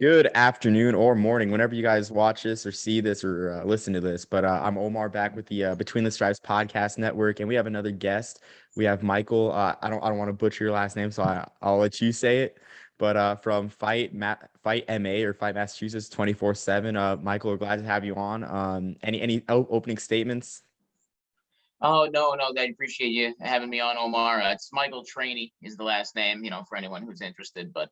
Good afternoon or morning, whenever you guys watch this or see this or listen to this. But I'm Omar back with the Between the Stripes podcast network, and we have another guest. We have Michael. I don't want to butcher your last name, so I'll let you say it. But from Fight MA or Fight Massachusetts 24/7. Michael, we're glad to have you on. Any opening statements? Oh, no, I appreciate you having me on, Omar. It's Michael Traini is the last name, for anyone who's interested. But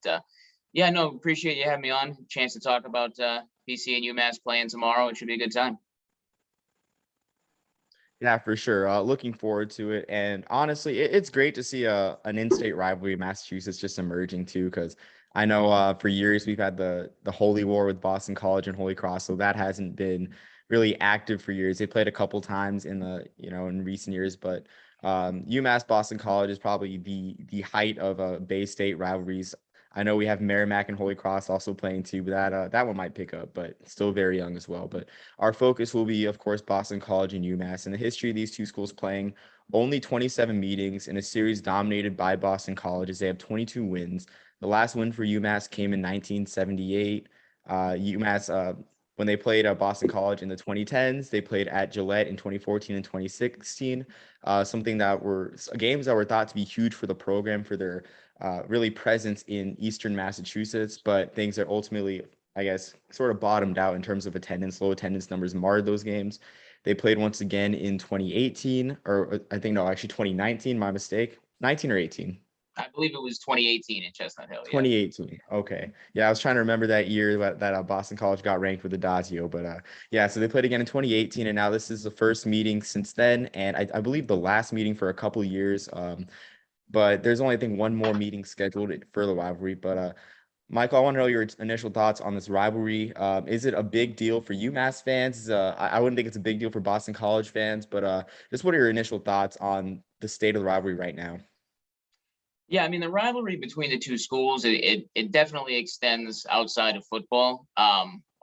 yeah, no, appreciate you having me on. Chance to talk about BC and UMass playing tomorrow. It should be a good time. Yeah, for sure. Looking forward to it. And honestly, it's great to see an in-state rivalry in Massachusetts just emerging too, because I know for years we've had the Holy War with Boston College and Holy Cross, so that hasn't been really active for years. They played a couple times in recent years, but UMass Boston College is probably the height of Bay State rivalries. I know we have Merrimack and Holy Cross also playing too, but that one might pick up, but still very young as well. But our focus will be, of course, Boston College and UMass. And the history of these two schools playing only 27 meetings in a series dominated by Boston College as they have 22 wins. The last win for UMass came in 1978. When they played Boston College in the 2010s, they played at Gillette in 2014 and 2016. Something that were games that were thought to be huge for the program for their really presence in Eastern Massachusetts, but things are ultimately, I guess, sort of bottomed out in terms of attendance. Low attendance numbers marred those games. They played once again in 2018, or I think, no, actually 2019, my mistake. 19 or 18? I believe it was 2018 in Chestnut Hill. Yeah. 2018. Okay. Yeah, I was trying to remember that year that Boston College got ranked with Adazio, but yeah, so they played again in 2018, and now this is the first meeting since then, and I believe the last meeting for a couple years. But there's only, I think, one more meeting scheduled for the rivalry. But Michael, I want to know your initial thoughts on this rivalry. Is it a big deal for UMass fans? I wouldn't think it's a big deal for Boston College fans, but just what are your initial thoughts on the state of the rivalry right now? Yeah, I mean the rivalry between the two schools, it definitely extends outside of football.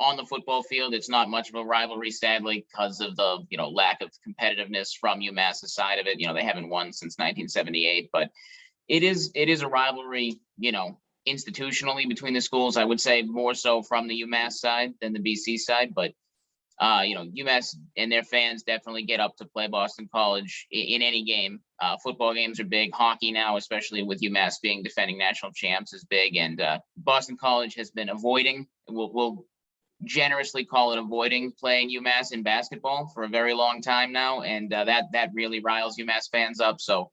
On the football field, it's not much of a rivalry, sadly, because of the lack of competitiveness from UMass's side of it. They haven't won since 1978, but it is a rivalry, institutionally between the schools. I would say more so from the UMass side than the BC side, but UMass and their fans definitely get up to play Boston College in any game. Football games are big. Hockey now, especially with UMass being defending national champs, is big. And Boston College has been avoiding. We'll generously call it avoiding playing UMass in basketball for a very long time now, and that really riles UMass fans up. So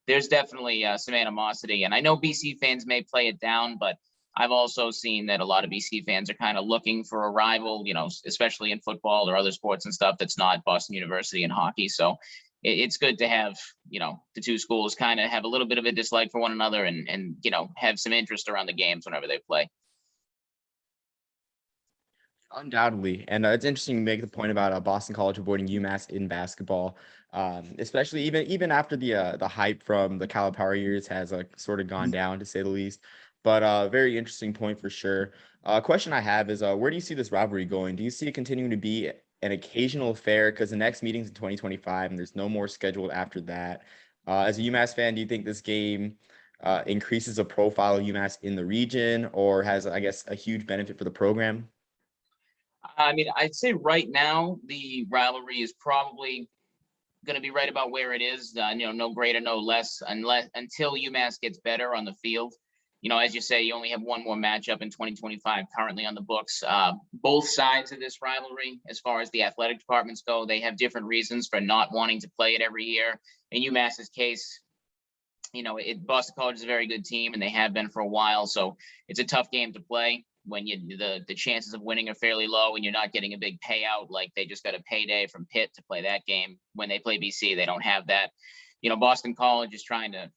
there's definitely some animosity, and I know BC fans may play it down, but I've also seen that a lot of BC fans are kind of looking for a rival, especially in football or other sports and stuff that's not Boston University and hockey. So it's good to have, the two schools kind of have a little bit of a dislike for one another and have some interest around the games whenever they play. Undoubtedly. And it's interesting to make the point about Boston College avoiding UMass in basketball, especially even after the hype from the Calipari years has sort of gone down, to say the least. But very interesting point for sure. Question I have is where do you see this rivalry going? Do you see it continuing to be an occasional affair? Because the next meeting's in 2025 and there's no more scheduled after that. As a UMass fan, do you think this game increases the profile of UMass in the region or has, I guess, a huge benefit for the program? I mean, I'd say right now the rivalry is probably going to be right about where it is. No greater, no less, until UMass gets better on the field. As you say, you only have one more matchup in 2025 currently on the books. Both sides of this rivalry, as far as the athletic departments go, they have different reasons for not wanting to play it every year. In UMass's case, Boston College is a very good team, and they have been for a while. So it's a tough game to play when the chances of winning are fairly low and you're not getting a big payout. Like they just got a payday from Pitt to play that game. When they play BC, they don't have that. Boston College is trying to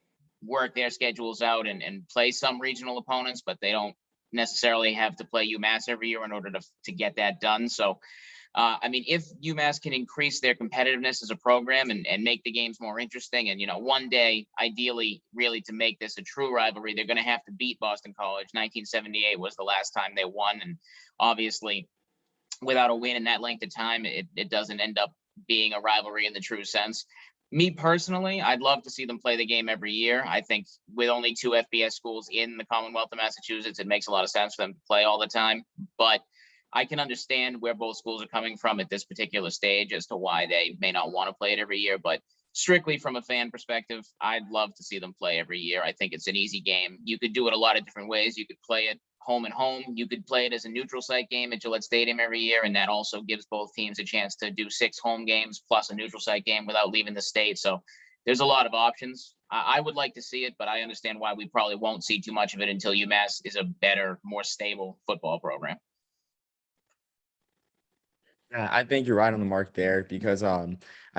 work their schedules out and play some regional opponents, but they don't necessarily have to play UMass every year in order to get that done. So I mean, if UMass can increase their competitiveness as a program and make the games more interesting, and one day, ideally, really to make this a true rivalry, they're going to have to beat Boston College. 1978 was the last time they won, and obviously, without a win in that length of time, it doesn't end up being a rivalry in the true sense. Me personally, I'd love to see them play the game every year. I think with only 2 FBS schools in the Commonwealth of Massachusetts, it makes a lot of sense for them to play all the time. But I can understand where both schools are coming from at this particular stage as to why they may not want to play it every year. But strictly from a fan perspective, I'd love to see them play every year. I think it's an easy game. You could do it a lot of different ways. You could play it home and home. You could play it as a neutral site game at Gillette Stadium every year, and that also gives both teams a chance to do 6 home games plus a neutral site game without leaving the state. So there's a lot of options. I would like to see it, but I understand why we probably won't see too much of it until UMass is a better, more stable football program. Yeah, I think you're right on the mark there because I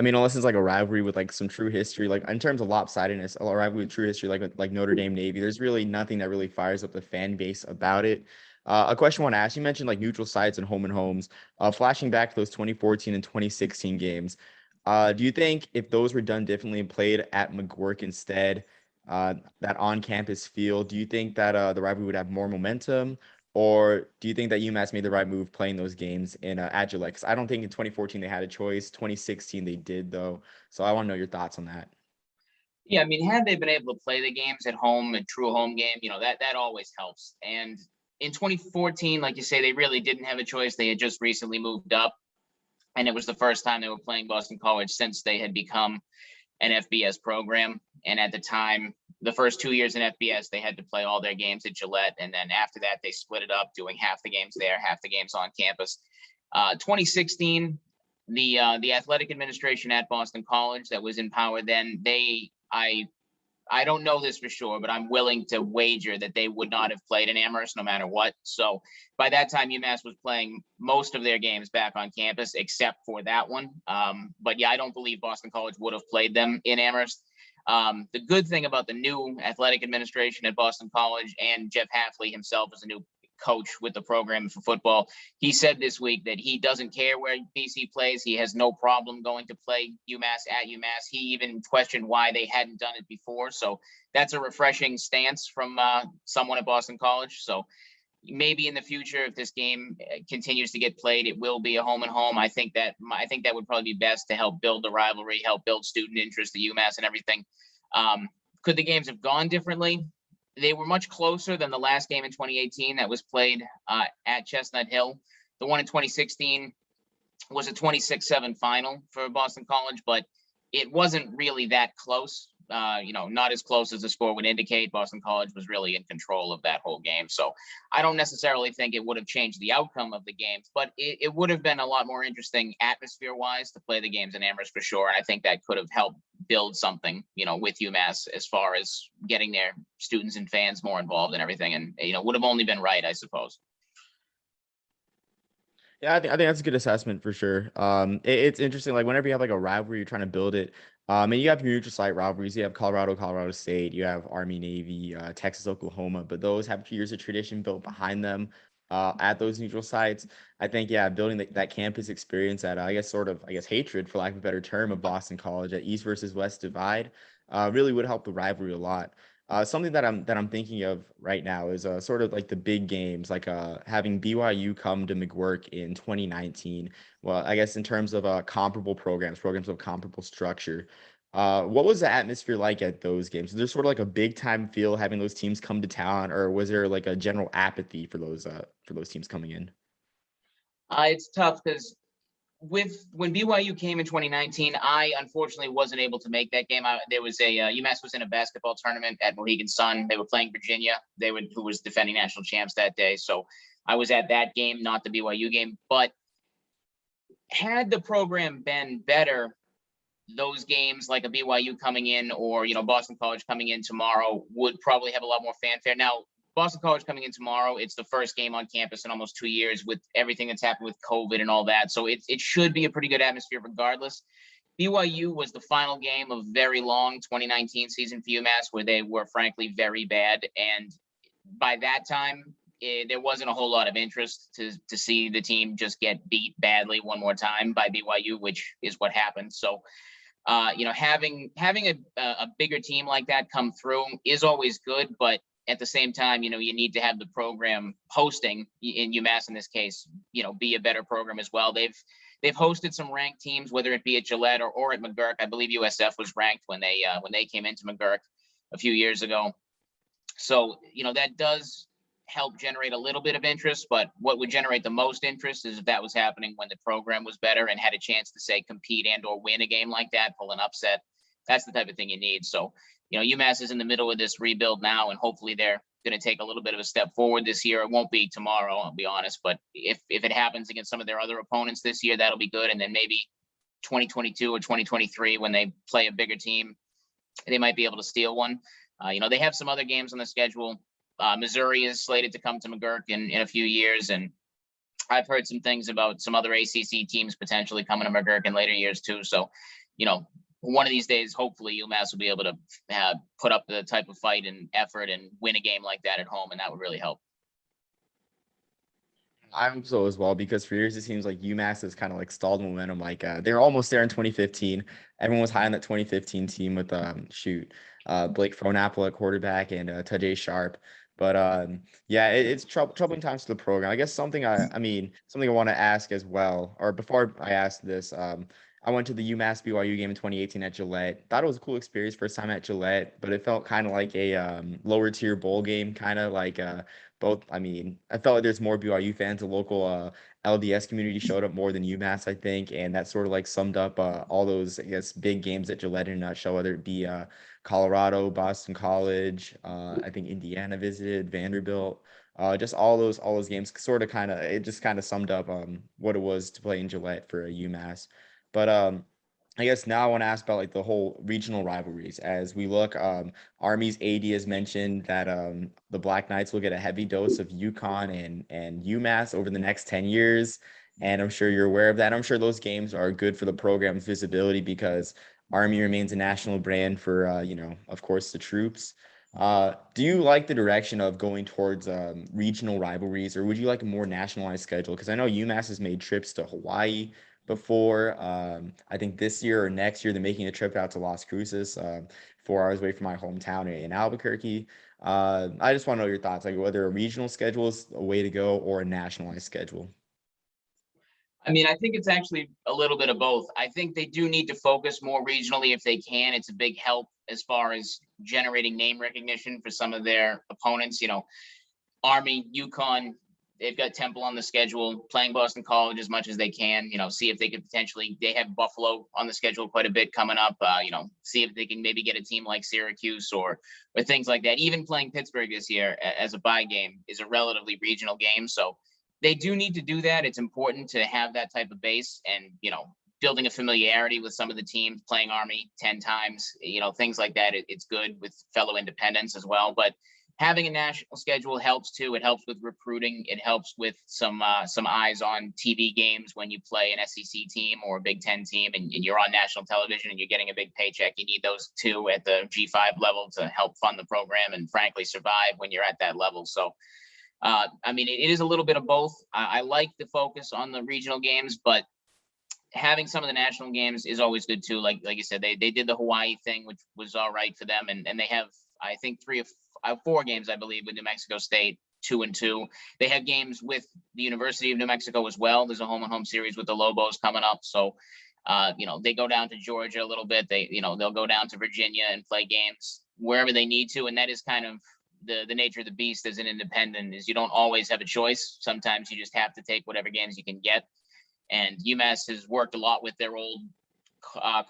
mean, unless it's like a rivalry with like some true history, like in terms of lopsidedness, a rivalry with true history, like Notre Dame Navy, there's really nothing that really fires up the fan base about it. A question I want to ask, you mentioned like neutral sites and home and homes. Flashing back to those 2014 and 2016 games, do you think if those were done differently and played at McGuirk instead, that on-campus feel, do you think that the rivalry would have more momentum? Or do you think that UMass made the right move playing those games in at Gillette? Because I don't think in 2014 they had a choice. 2016 they did though. So I want to know your thoughts on that. Yeah, I mean, had they been able to play the games at home, a true home game, that always helps. And in 2014, like you say, they really didn't have a choice. They had just recently moved up, and it was the first time they were playing Boston College since they had become an FBS program. And at the time, the first 2 years in FBS, they had to play all their games at Gillette. And then after that, they split it up, doing half the games there, half the games on campus. 2016, the athletic administration at Boston College that was in power then, I don't know this for sure, but I'm willing to wager that they would not have played in Amherst no matter what. So by that time, UMass was playing most of their games back on campus, except for that one. But yeah, I don't believe Boston College would have played them in Amherst. The good thing about the new athletic administration at Boston College, and Jeff Hafley himself is a new coach with the program for football. He said this week that he doesn't care where BC plays. He has no problem going to play UMass at UMass. He even questioned why they hadn't done it before. So that's a refreshing stance from someone at Boston College. So maybe in the future, if this game continues to get played, it will be a home and home. I think that would probably be best to help build the rivalry, help build student interest at UMass and everything. Could the games have gone differently? They were much closer than the last game in 2018 that was played at Chestnut Hill. The one in 2016 was a 26-7 final for Boston College, but it wasn't really that close. Not as close as the score would indicate. Boston College was really in control of that whole game. So I don't necessarily think it would have changed the outcome of the games, but it would have been a lot more interesting atmosphere-wise to play the games in Amherst for sure. And I think that could have helped build something, with UMass as far as getting their students and fans more involved and everything. And, would have only been right, I suppose. Yeah, I think that's a good assessment for sure. It's interesting. Like whenever you have like a rivalry, you're trying to build it. And you have your neutral site rivalries. You have Colorado State. You have Army, Navy, Texas, Oklahoma. But those have years of tradition built behind them at those neutral sites. I think building that campus experience at I guess hatred, for lack of a better term, of Boston College, at East versus West divide, really would help the rivalry a lot. Something that I'm thinking of right now is sort of like the big games, like having BYU come to McGuirk in 2019. Well, I guess in terms of comparable programs of comparable structure, what was the atmosphere like at those games? Is there sort of like a big time feel having those teams come to town, or was there like a general apathy for those teams coming in? It's tough because when BYU came in 2019, I unfortunately wasn't able to make that game. There was UMass was in a basketball tournament at Mohegan Sun. They were playing Virginia. Who was defending national champs that day. So I was at that game, not the BYU game. But had the program been better, those games like a BYU coming in or Boston College coming in tomorrow would probably have a lot more fanfare. Now, Boston College coming in tomorrow, it's the first game on campus in almost 2 years with everything that's happened with COVID and all that. So it should be a pretty good atmosphere regardless. BYU was the final game of very long 2019 season for UMass, where they were frankly very bad. And by that time, there wasn't a whole lot of interest to see the team just get beat badly one more time by BYU, which is what happened. So having a bigger team like that come through is always good, but at the same time, you need to have the program hosting in UMass in this case, be a better program as well. They've they've hosted some ranked teams, whether it be at Gillette or at McGurk. I believe USF was ranked when they came into McGurk a few years ago. So, that does help generate a little bit of interest, but what would generate the most interest is if that was happening when the program was better and had a chance to, say, compete and or win a game like that, pull an upset. That's the type of thing you need. So, UMass is in the middle of this rebuild now, and hopefully they're going to take a little bit of a step forward this year. It won't be tomorrow, I'll be honest, but if it happens against some of their other opponents this year, that'll be good. And then maybe 2022 or 2023, when they play a bigger team, they might be able to steal one. They have some other games on the schedule. Missouri is slated to come to McGurk in a few years, and I've heard some things about some other ACC teams potentially coming to McGurk in later years too. So, one of these days, hopefully UMass will be able to put up the type of fight and effort and win a game like that at home, and that would really help. I hope so as well, because for years it seems like UMass has kind of like stalled momentum. Like they're almost there in 2015. Everyone was high on that 2015 team with Blake Fronapple at quarterback and Tajay Sharp. But yeah, it's troubling times for the program. I guess something I want to ask as well, or before I ask this, I went to the UMass BYU game in 2018 at Gillette. Thought it was a cool experience, first time at Gillette, but it felt kind of like a lower tier bowl game, kind of like both. I felt like there's more BYU fans. The local LDS community showed up more than UMass, I think, and that sort of like summed up all those, I guess, big games at Gillette in a nutshell, whether it be Colorado, Boston College, I think Indiana visited, Vanderbilt, just all those games sort of it just kind of summed up what it was to play in Gillette for a UMass. But I guess now I want to ask about like the whole regional rivalries as we look. Army's AD has mentioned that the Black Knights will get a heavy dose of UConn and UMass over the next 10 years. And I'm sure you're aware of that. I'm sure those games are good for the program's visibility because Army remains a national brand for, of course, the troops. Do you like the direction of going towards regional rivalries, or would you like a more nationalized schedule? Because I know UMass has made trips to Hawaii before. I think this year or next year, they're making a trip out to Las Cruces, 4 hours away from my hometown in Albuquerque. I just want to know your thoughts, like whether a regional schedule is a way to go or a nationalized schedule. I think it's actually a little bit of both. I think they do need to focus more regionally if they can. It's a big help as far as generating name recognition for some of their opponents. Army, UConn, they've got Temple on the schedule, playing Boston College as much as they can, see if they could they have Buffalo on the schedule quite a bit coming up, see if they can maybe get a team like Syracuse or things like that. Even playing Pittsburgh this year as a bye game is a relatively regional game. So they do need to do that. It's important to have that type of base and, building a familiarity with some of the teams, playing Army 10 times, things like that. It's good with fellow independents as well. But having a national schedule helps too. It helps with recruiting. It helps with some eyes on TV games when you play an SEC team or a Big Ten team and you're on national television and you're getting a big paycheck. You need those two at the G5 level to help fund the program and frankly survive when you're at that level. So, it is a little bit of both. I like the focus on the regional games, but having some of the national games is always good too. Like you said, they did the Hawaii thing, which was all right for them. And they have, I think, 4 games, I believe, with New Mexico State, 2-2. They have games with the University of New Mexico as well. There's a home-and-home series with the Lobos coming up. So, they go down to Georgia a little bit. They'll go down to Virginia and play games wherever they need to. And that is kind of the nature of the beast as an independent is you don't always have a choice. Sometimes you just have to take whatever games you can get. And UMass has worked a lot with their old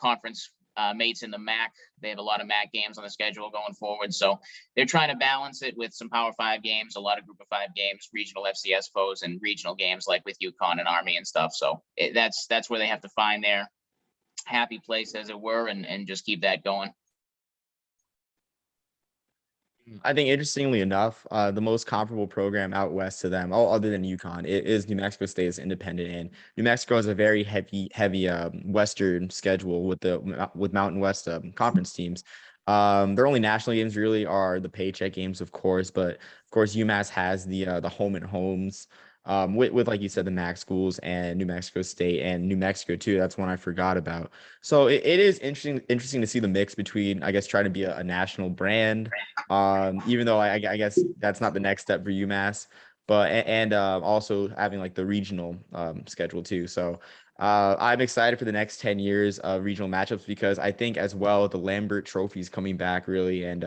conference mates in the MAC. They have a lot of MAC games on the schedule going forward. So they're trying to balance it with some Power 5 games, a lot of Group of 5 games, regional FCS foes, and regional games like with UConn and Army and stuff. So that's where they have to find their happy place, as it were, and just keep that going. I think interestingly enough, the most comparable program out west to them, other than UConn, it is New Mexico State as independent. And New Mexico has a very heavy Western schedule with Mountain West conference teams. Their only national games really are the paycheck games, of course, but of course UMass has the home and homes. With like you said, the MAC schools and New Mexico State and New Mexico too. That's one I forgot about. So it is interesting to see the mix between, I guess, trying to be a national brand, even though I guess that's not the next step for UMass. but and also having like the regional schedule too. So I'm excited for the next 10 years of regional matchups because I think as well the Lambert Trophy is coming back really, and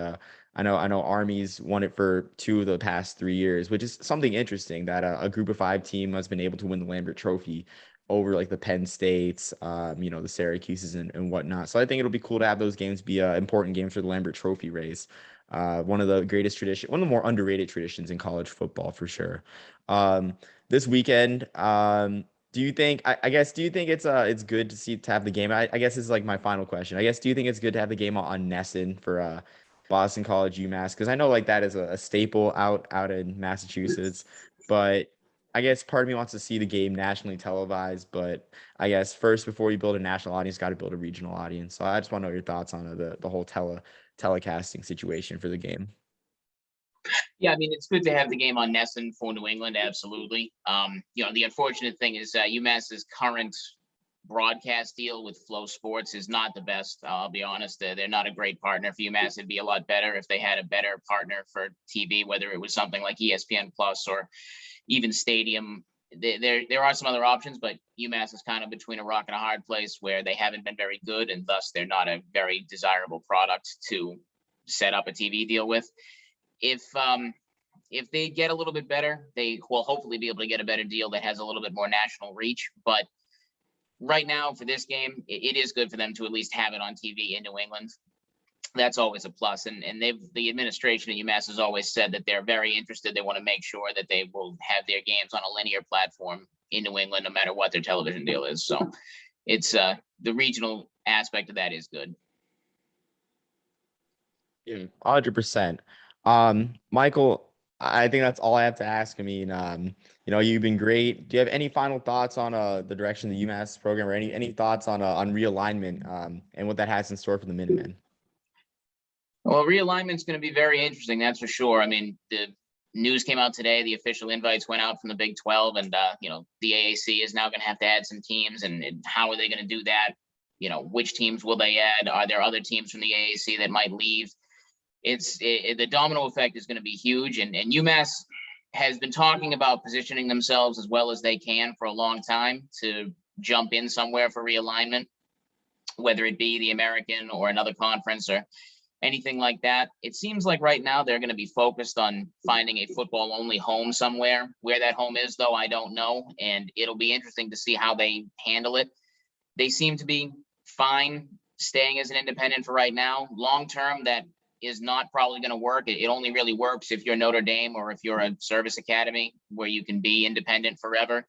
I know Army's won it for 2 of the past 3 years, which is something interesting that a group of 5 team has been able to win the Lambert Trophy over like the Penn States, the Syracuse's and whatnot. So I think it'll be cool to have those games be important games for the Lambert Trophy race. One of the greatest tradition, one of the more underrated traditions in college football for sure. Um, this weekend, do you think? I guess. Do you think it's good to have the game? I guess this is like my final question. I guess. Do you think it's good to have the game on Nesson for Boston College UMass? Because I know like that is a staple out in Massachusetts, but I guess part of me wants to see the game nationally televised. But I guess first, before you build a national audience, got to build a regional audience. So I just want to know your thoughts on the whole telecasting situation for the game. Yeah, I mean, it's good to have the game on Nesson for New England, absolutely. The unfortunate thing is UMass's current broadcast deal with Flow Sports is not the best. I'll be honest; they're not a great partner for UMass. It'd be a lot better if they had a better partner for TV, whether it was something like ESPN Plus or even Stadium. There are some other options, but UMass is kind of between a rock and a hard place where they haven't been very good, and thus they're not a very desirable product to set up a TV deal with. If they get a little bit better, they will hopefully be able to get a better deal that has a little bit more national reach. But right now, for this game, it is good for them to at least have it on TV in New England. That's always a plus. And the administration at UMass has always said that they're very interested. They want to make sure that they will have their games on a linear platform in New England, no matter what their television deal is. So it's the regional aspect of that is good. Yeah, 100%. Michael, I think that's all I have to ask. I mean, you've been great. Do you have any final thoughts on the direction of the UMass program, or any thoughts on realignment and what that has in store for the Minutemen? Well, realignment's going to be very interesting, that's for sure. I mean, the news came out today. The official invites went out from the Big 12, and the AAC is now going to have to add some teams. And how are they going to do that? Which teams will they add? Are there other teams from the AAC that might leave? The domino effect is going to be huge, and UMass has been talking about positioning themselves as well as they can for a long time to jump in somewhere for realignment, whether it be the American or another conference or anything like that. It seems like right now they're going to be focused on finding a football only home somewhere. Where that home is, though, I don't know, and it'll be interesting to see how they handle it. They seem to be fine staying as an independent for right now. Long term, that is not probably going to work. It only really works if you're Notre Dame or if you're a service academy where you can be independent forever.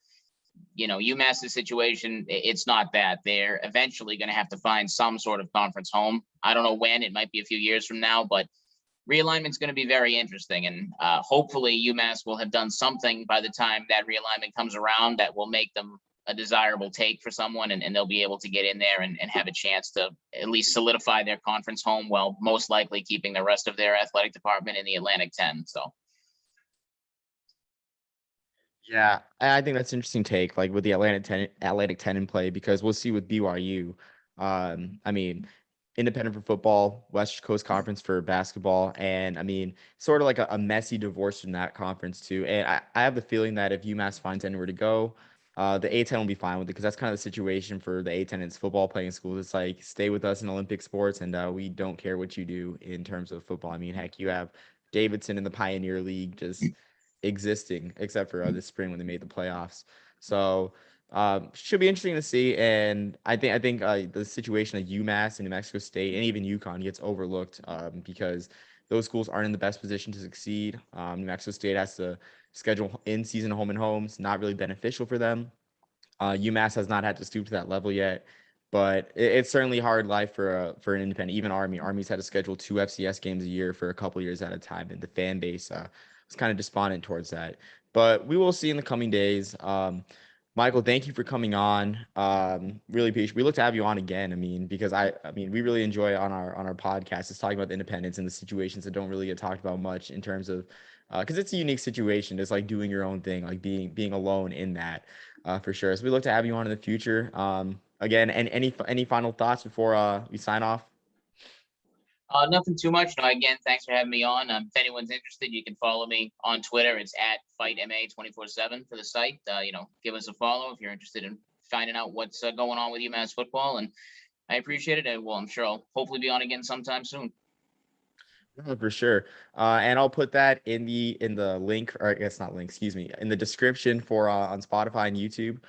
UMass's situation, it's not that. They're eventually going to have to find some sort of conference home. I don't know when. It might be a few years from now, but realignment's going to be very interesting. And hopefully UMass will have done something by the time that realignment comes around that will make them a desirable take for someone, and they'll be able to get in there and have a chance to at least solidify their conference home, while most likely keeping the rest of their athletic department in the Atlantic 10. So Yeah, I think that's an interesting take, like with the Atlantic 10 in play, because we'll see with BYU. I mean, independent for football, West Coast Conference for basketball, and I mean, sort of like a messy divorce from that conference too. And I have the feeling that if UMass finds anywhere to go, the A10 will be fine with it, because that's kind of the situation for the A10 in football playing schools. It's like, stay with us in Olympic sports, and we don't care what you do in terms of football. I mean, heck, you have Davidson in the Pioneer League just existing, except for this spring when they made the playoffs. So should be interesting to see. And I think the situation of UMass and New Mexico State and even UConn gets overlooked because those schools aren't in the best position to succeed. New Mexico State has to schedule in-season home and homes, not really beneficial for them. UMass has not had to stoop to that level yet, but it's certainly hard life for an independent. Even Army's had to schedule 2 FCS games a year for a couple years at a time, and the fan base was kind of despondent towards that. But we will see in the coming days. Michael, thank you for coming on. Really appreciate. We look to have you on again. I mean, because I mean, we really enjoy on our podcast is talking about the independence and the situations that don't really get talked about much in terms of because it's a unique situation. It's like doing your own thing, like being alone in that for sure. So we look to have you on in the future. Again, and any final thoughts before we sign off? Nothing too much. No, again, thanks for having me on. If anyone's interested, you can follow me on Twitter. It's at FightMA247 for the site. Give us a follow if you're interested in finding out what's going on with UMass football. And I appreciate it. And well, I'm sure I'll hopefully be on again sometime soon. No, for sure. And I'll put that in the link, or I guess not link, excuse me, in the description for on Spotify and YouTube,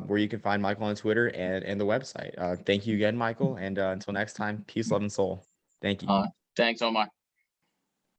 where you can find Michael on Twitter and the website. Thank you again, Michael. And until next time, peace, love, and soul. Thank you. Thanks, Omar.